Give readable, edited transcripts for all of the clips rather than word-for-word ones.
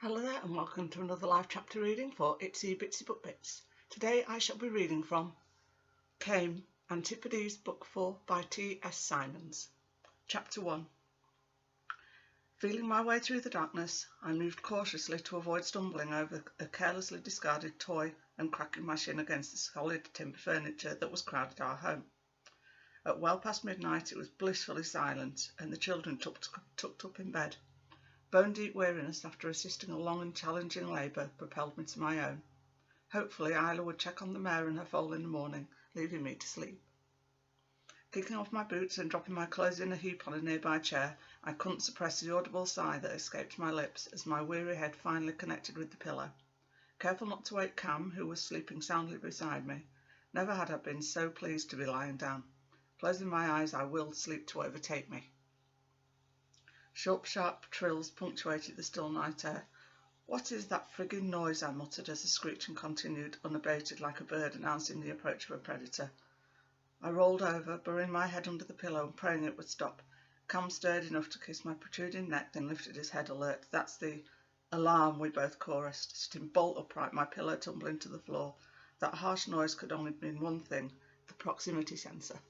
Hello there and welcome to another live chapter reading for Itsy Bitsy Book Bits. Today I shall be reading from Caim, Antipodes, Book 4 by T.S. Simons. Chapter 1. Feeling my way through the darkness, I moved cautiously to avoid stumbling over a carelessly discarded toy and cracking my shin against the solid timber furniture that was crowded our home. At well past midnight it was blissfully silent and the children tucked up in bed. Bone-deep weariness after assisting a long and challenging labour propelled me to my own. Hopefully Isla would check on the mare and her foal in the morning, leaving me to sleep. Kicking off my boots and dropping my clothes in a heap on a nearby chair, I couldn't suppress the audible sigh that escaped my lips as my weary head finally connected with the pillow. Careful not to wake Caim, who was sleeping soundly beside me. Never had I been so pleased to be lying down. Closing my eyes, I willed sleep to overtake me. Short, sharp trills punctuated the still night air. "What is that frigging noise?" I muttered as the screeching continued, unabated like a bird announcing the approach of a predator. I rolled over, burying my head under the pillow and praying it would stop. Caim stirred enough to kiss my protruding neck, then lifted his head alert. "That's the alarm," we both chorused, sitting bolt upright, my pillow tumbling to the floor. That harsh noise could only mean one thing: the proximity sensor.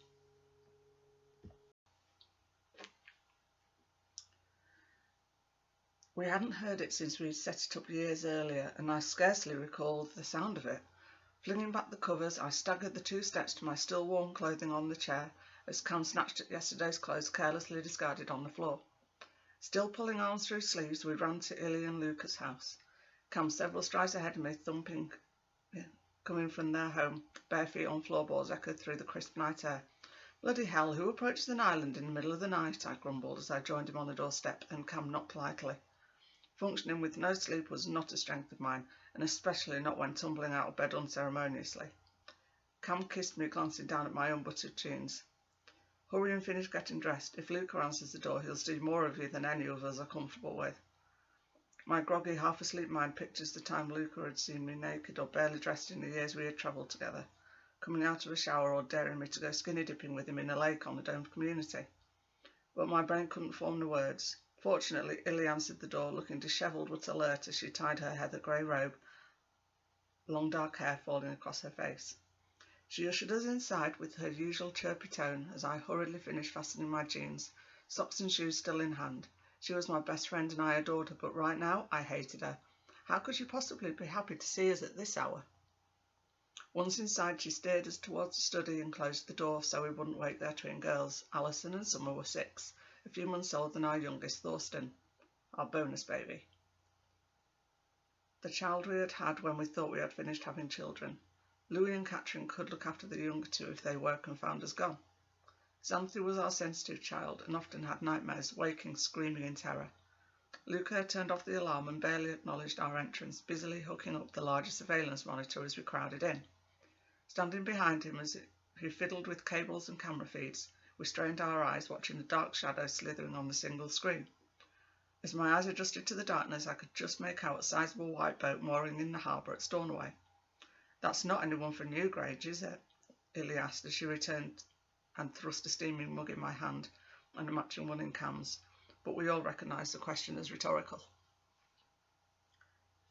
We hadn't heard it since we had set it up years earlier, and I scarcely recalled the sound of it. Flinging back the covers, I staggered the 2 steps to my still warm clothing on the chair, as Caim snatched at yesterday's clothes carelessly discarded on the floor. Still pulling arms through sleeves, we ran to Illy and Luca's house. Caim several strides ahead of me, thumping, coming from their home. Bare feet on floorboards echoed through the crisp night air. "Bloody hell, who approaches an island in the middle of the night?" I grumbled as I joined him on the doorstep, and Caim knocked lightly. Functioning with no sleep was not a strength of mine, and especially not when tumbling out of bed unceremoniously. Caim kissed me, glancing down at my unbuttered jeans. "Hurry and finish getting dressed. If Luca answers the door, he'll see more of you than any of us are comfortable with." My groggy, half-asleep mind pictures the time Luca had seen me naked or barely dressed in the years we had travelled together, coming out of a shower or daring me to go skinny dipping with him in a lake on a domed community. But my brain couldn't form the words. Fortunately, Illy answered the door, looking dishevelled but alert as she tied her heather grey robe, long dark hair falling across her face. She ushered us inside with her usual chirpy tone as I hurriedly finished fastening my jeans, socks and shoes still in hand. She was my best friend and I adored her, but right now I hated her. How could she possibly be happy to see us at this hour? Once inside, she steered us towards the study and closed the door so we wouldn't wake their twin girls. Alison and Summer were 6. A few months older than our youngest, Thorsten, our bonus baby. The child we had had when we thought we had finished having children. Louis and Catherine could look after the younger 2 if they woke and found us gone. Xanthi was our sensitive child and often had nightmares, waking, screaming in terror. Luca had turned off the alarm and barely acknowledged our entrance, busily hooking up the larger surveillance monitor as we crowded in. Standing behind him as he fiddled with cables and camera feeds, we strained our eyes, watching the dark shadows slithering on the single screen. As my eyes adjusted to the darkness, I could just make out a sizable white boat mooring in the harbour at Stornoway. "That's not anyone from Newgrange, is it?" Illy asked as she returned and thrust a steaming mug in my hand and a matching one in Cam's, but we all recognised the question as rhetorical.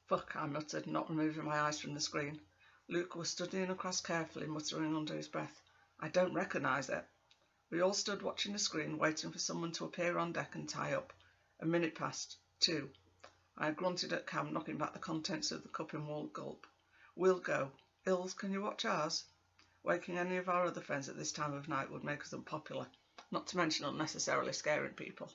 "Fuck," I muttered, not removing my eyes from the screen. Luke was studying across carefully, muttering under his breath, "I don't recognise it." We all stood watching the screen, waiting for someone to appear on deck and tie up. A minute passed. 2. I grunted at Caim, knocking back the contents of the cup in one gulp. "We'll go. Ills, can you watch ours?" Waking any of our other friends at this time of night would make us unpopular, not to mention unnecessarily scaring people.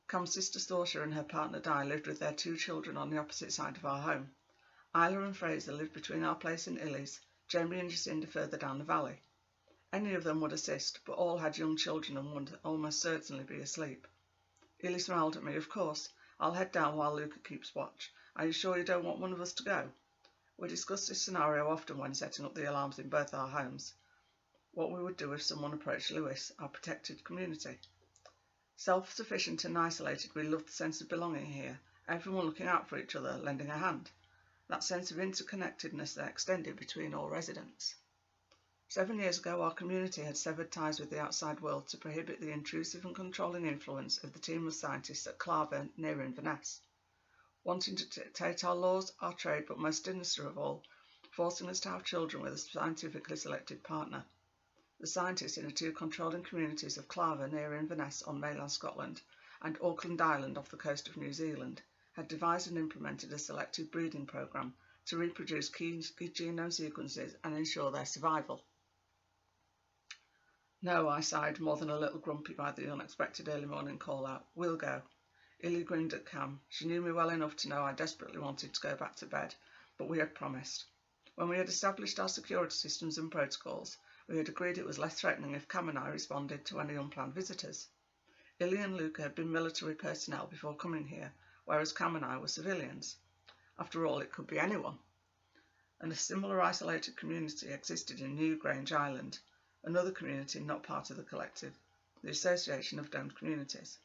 Cam's sister Thorsha and her partner Di lived with their 2 children on the opposite side of our home. Isla and Fraser lived between our place and Illy's, Jamie and Jacinda further down the valley. Any of them would assist, but all had young children and would almost certainly be asleep. Illy smiled at me. "Of course. I'll head down while Luca keeps watch. Are you sure you don't want one of us to go?" We discussed this scenario often when setting up the alarms in both our homes. What we would do if someone approached Lewis, our protected community. Self-sufficient and isolated, we loved the sense of belonging here, everyone looking out for each other, lending a hand. That sense of interconnectedness that extended between all residents. 7 years ago, our community had severed ties with the outside world to prohibit the intrusive and controlling influence of the team of scientists at Claver near Inverness, wanting to dictate our laws, our trade, but most sinister of all, forcing us to have children with a scientifically selected partner. The scientists in the two controlling communities of Claver near Inverness on mainland Scotland and Auckland Island off the coast of New Zealand had devised and implemented a selective breeding programme to reproduce key genome sequences and ensure their survival. No, I sighed, more than a little grumpy by the unexpected early morning call-out. We'll go. Illy grinned at Cam. She knew me well enough to know I desperately wanted to go back to bed, but we had promised. When we had established our security systems and protocols, we had agreed it was less threatening if Cam and I responded to any unplanned visitors. Illy and Luca had been military personnel before coming here, whereas Cam and I were civilians. After all, it could be anyone. And a similar isolated community existed in New Grange Island, another community not part of the collective, the Association of Domed Communities.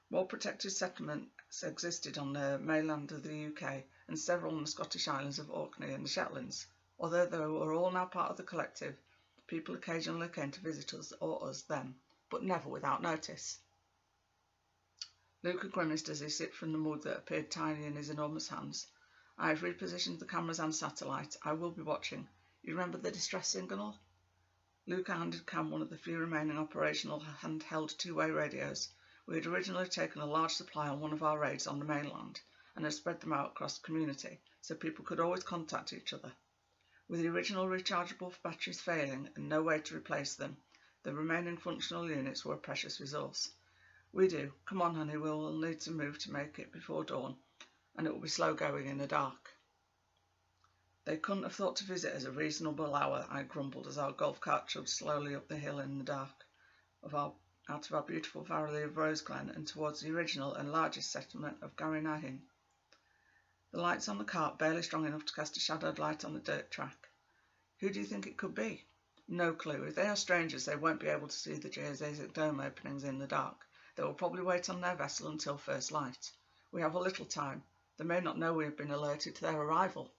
More protected settlements existed on the mainland of the UK and several on the Scottish islands of Orkney and the Shetlands. Although they were all now part of the collective, people occasionally came to visit us or us them, but never without notice. Luca grimaced as he sipped from the mug that appeared tiny in his enormous hands. I have repositioned the cameras and satellite. I will be watching. You remember the distress signal? Luca handed Cam one of the few remaining operational handheld two-way radios. We had originally taken a large supply on one of our raids on the mainland and had spread them out across the community so people could always contact each other. With the original rechargeable batteries failing and no way to replace them, the remaining functional units were a precious resource. We do. Come on, honey, we'll need to move to make it before dawn, and it will be slow going in the dark. They couldn't have thought to visit us a reasonable hour, I grumbled as our golf cart chugged slowly up the hill in the dark out of our beautiful valley of Roseglen and towards the original and largest settlement of Garinahin. The lights on the cart barely strong enough to cast a shadowed light on the dirt track. Who do you think it could be? No clue. If they are strangers, they won't be able to see the geodesic dome openings in the dark. They will probably wait on their vessel until first light. We have a little time. They may not know we have been alerted to their arrival.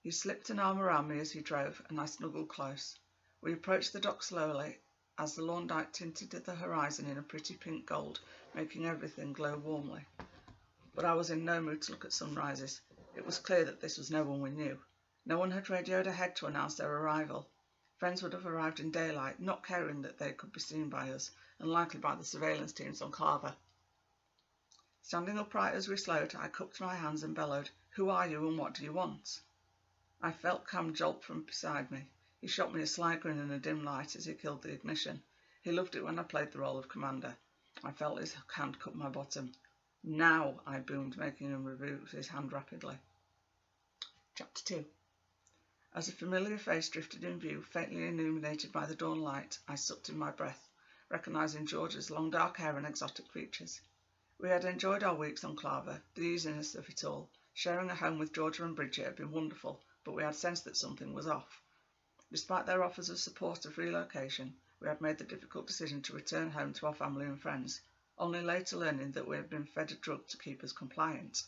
He slipped an arm around me as he drove, and I snuggled close. We approached the dock slowly, as the lawn light tinted the horizon in a pretty pink gold, making everything glow warmly. But I was in no mood to look at sunrises. It was clear that this was no one we knew. No one had radioed ahead to announce their arrival. Friends would have arrived in daylight, not caring that they could be seen by us, and likely by the surveillance teams on Claver. Standing upright as we slowed, I cupped my hands and bellowed, "Who are you and what do you want?" I felt Cam jolt from beside me. He shot me a sly grin in the dim light as he killed the ignition. He loved it when I played the role of commander. I felt his hand cup my bottom. "Now," I boomed, making him remove his hand rapidly. Chapter 2. As a familiar face drifted in view, faintly illuminated by the dawn light, I sucked in my breath, recognising George's long dark hair and exotic features. We had enjoyed our weeks on Claver, the easiness of it all. Sharing a home with Georgia and Bridget had been wonderful, but we had sensed that something was off. Despite their offers of support of relocation, we had made the difficult decision to return home to our family and friends, only later learning that we had been fed a drug to keep us compliant.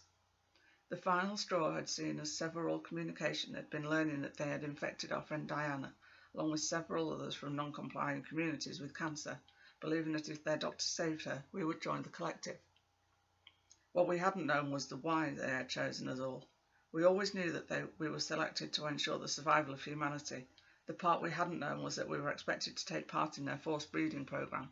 The final straw had seen us sever all communication had been learning that they had infected our friend Diana, along with several others from non-complying communities with cancer, believing that if their doctor saved her, we would join the collective. What we hadn't known was the why they had chosen us all. We always knew that we were selected to ensure the survival of humanity. The part we hadn't known was that we were expected to take part in their forced breeding program.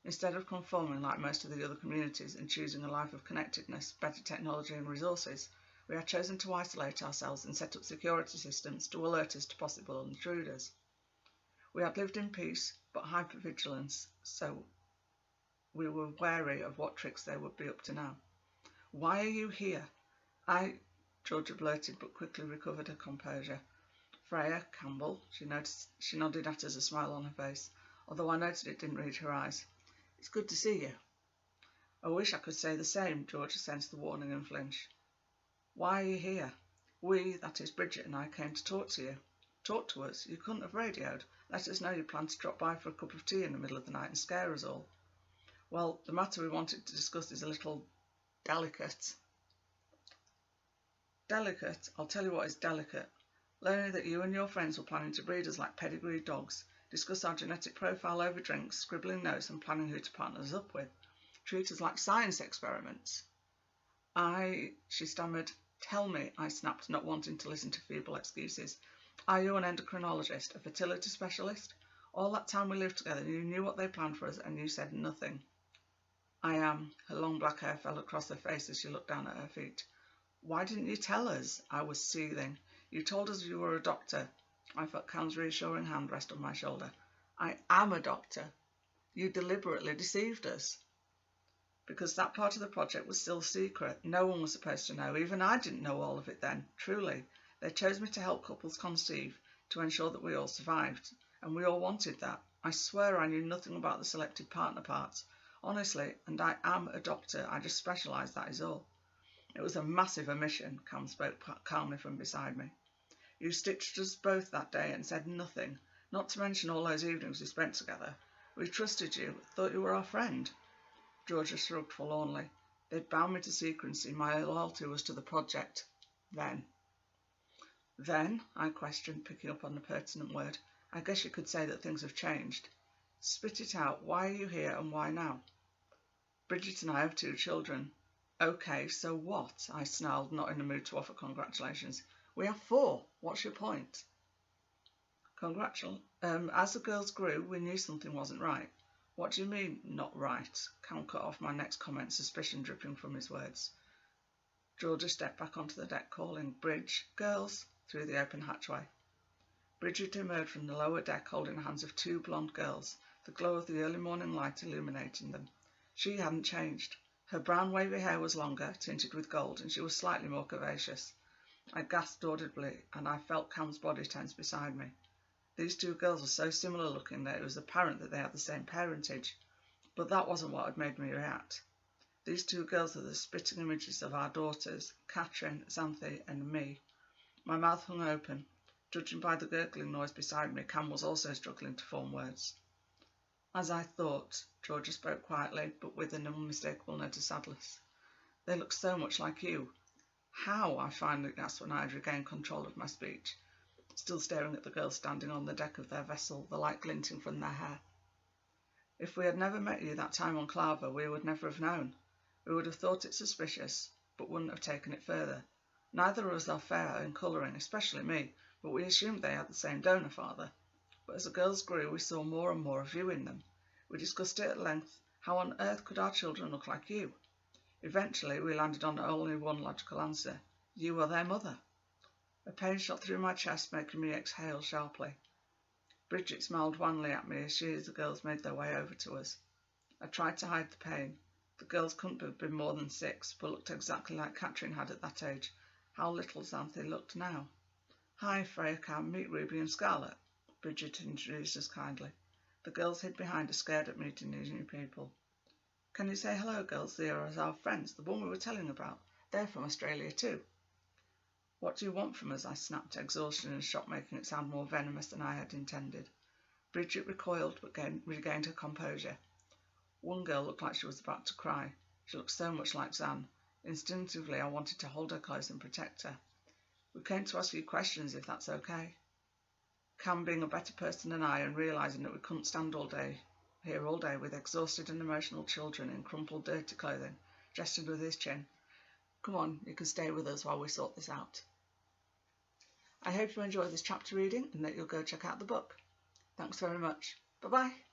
Instead of conforming like most of the other communities and choosing a life of connectedness, better technology and resources, we had chosen to isolate ourselves and set up security systems to alert us to possible intruders. We had lived in peace, but hypervigilance, so we were wary of what tricks they would be up to now. "Why are you here?" Georgia blurted, but quickly recovered her composure. "Freya Campbell," she nodded at us, a smile on her face, although I noted it didn't read her eyes. "It's good to see you." "I wish I could say the same," Georgia sensed the warning and flinch. "Why are you here?" "We, that is Bridget and I, came to talk to you." "Talk to us? You couldn't have radioed. Let us know you planned to drop by for a cup of tea in the middle of the night and scare us all." "Well, the matter we wanted to discuss is a little delicate." "Delicate? I'll tell you what is delicate. learning that you and your friends were planning to breed us like pedigreed dogs, discuss our genetic profile over drinks, scribbling notes and planning who to partner us up with, treat us like science experiments. She stammered. Tell me, I snapped, not wanting to listen to feeble excuses. Are you an endocrinologist, a fertility specialist? All that time we lived together, you knew what they planned for us and you said nothing. I am. Her long black hair fell across her face as she looked down at her feet. Why didn't you tell us? I was seething. You told us you were a doctor. I felt Cam's reassuring hand rest on my shoulder. I am a doctor. You deliberately deceived us. Because that part of the project was still secret. No one was supposed to know. Even I didn't know all of it then. Truly. They chose me to help couples conceive, to ensure that we all survived. And we all wanted that. I swear I knew nothing about the selected partner parts. Honestly, and I am a doctor. I just specialise, that is all. It was a massive omission, Cam spoke calmly from beside me. You stitched us both that day and said nothing, not to mention all those evenings we spent together. We trusted you, thought you were our friend. Georgia shrugged forlornly. They'd bound me to secrecy. My loyalty was to the project. Then, I questioned, picking up on the pertinent word, I guess you could say that things have changed. Spit it out. Why are you here and why now? Bridget and I have 2 children. Okay, so what? I snarled, not in the mood to offer congratulations. We have 4. What's your point? As the girls grew, we knew something wasn't right. What do you mean, not right? Cam cut off my next comment, suspicion dripping from his words. Georgia stepped back onto the deck, calling, Bridge, girls, through the open hatchway. Bridget emerged from the lower deck, holding the hands of 2 blonde girls, the glow of the early morning light illuminating them. She hadn't changed. Her brown wavy hair was longer, tinted with gold, and she was slightly more curvaceous. I gasped audibly, and I felt Cam's body tense beside me. These 2 girls were so similar looking that it was apparent that they had the same parentage, but that wasn't what had made me react. These 2 girls are the spitting images of our daughters, Katrin, Xanthi, and me. My mouth hung open. Judging by the gurgling noise beside me, Cam was also struggling to form words. As I thought, Georgia spoke quietly, but with an unmistakable note of sadness. They look so much like you. How? I finally gasped when I had regained control of my speech, still staring at the girls standing on the deck of their vessel, the light glinting from their hair. If we had never met you that time on Clava, we would never have known. We would have thought it suspicious, but wouldn't have taken it further. Neither of us are fair in colouring, especially me, but we assumed they had the same donor father. But as the girls grew, we saw more and more of you in them. We discussed it at length. How on earth could our children look like you? Eventually, we landed on only one logical answer. You are their mother. A pain shot through my chest, making me exhale sharply. Bridget smiled wanly at me as she and the girls made their way over to us. I tried to hide the pain. The girls couldn't have been more than 6, but looked exactly like Katrin had at that age. How little Xanthi looked now. Hi, Freya, Cam, meet Ruby and Scarlet. Bridget introduced us kindly. The girls hid behind her, scared at meeting these new people. Can you say hello, girls? They are our friends, the one we were telling about. They're from Australia too. What do you want from us? I snapped, exhaustion and shock making it sound more venomous than I had intended. Bridget recoiled but regained her composure. One girl looked like she was about to cry. She looked so much like Zan. Instinctively, I wanted to hold her close and protect her. We came to ask you questions, if that's okay. Cam, being a better person than I and realising that we couldn't stand all day with exhausted and emotional children in crumpled, dirty clothing, gestured with his chin. Come on, you can stay with us while we sort this out. I hope you enjoyed this chapter reading and that you'll go check out the book. Thanks very much. Bye-bye.